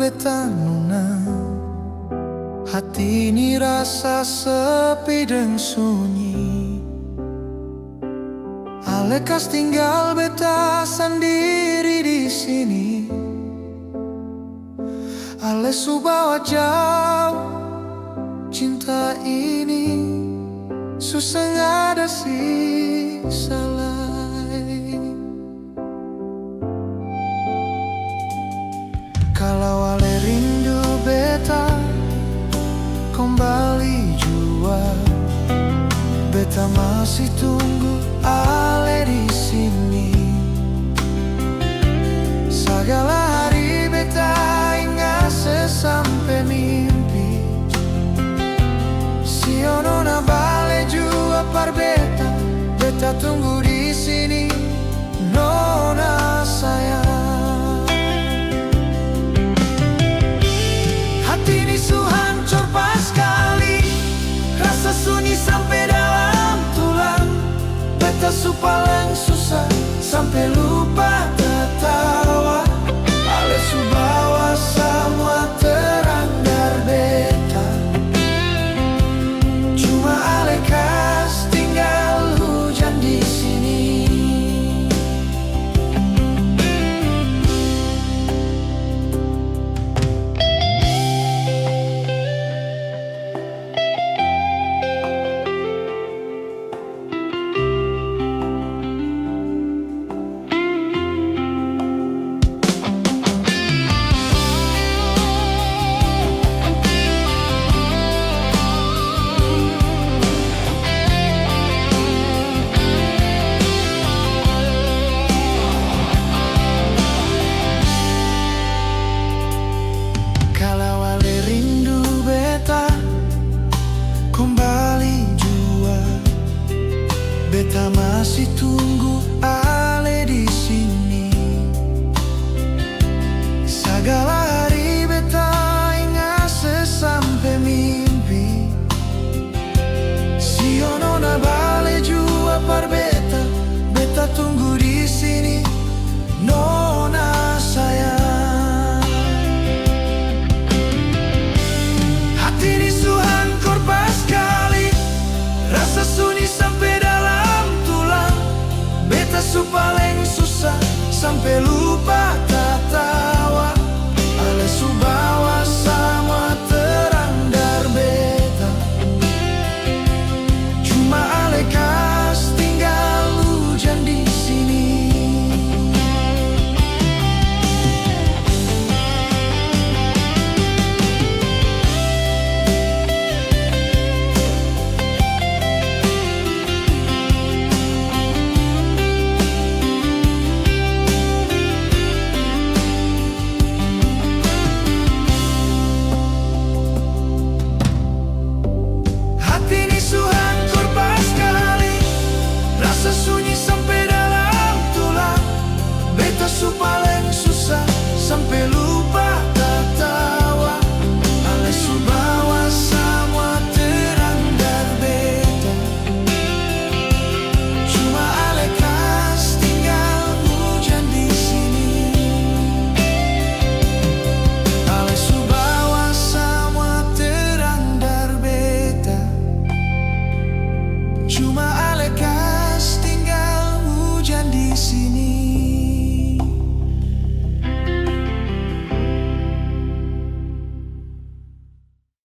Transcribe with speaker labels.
Speaker 1: beta nuna. Hati ini rasa sepi dan sunyi. Alekas tinggal beta sendiri di sini. Ale subawa jauh cinta ini, susah ngada sisa lai. Kalau ale rindu beta kembali jua, beta masih tunggu ale di sini. Segala hari beta ingat sesampai mimpi. Si ono na bale jua par beta, beta tunggu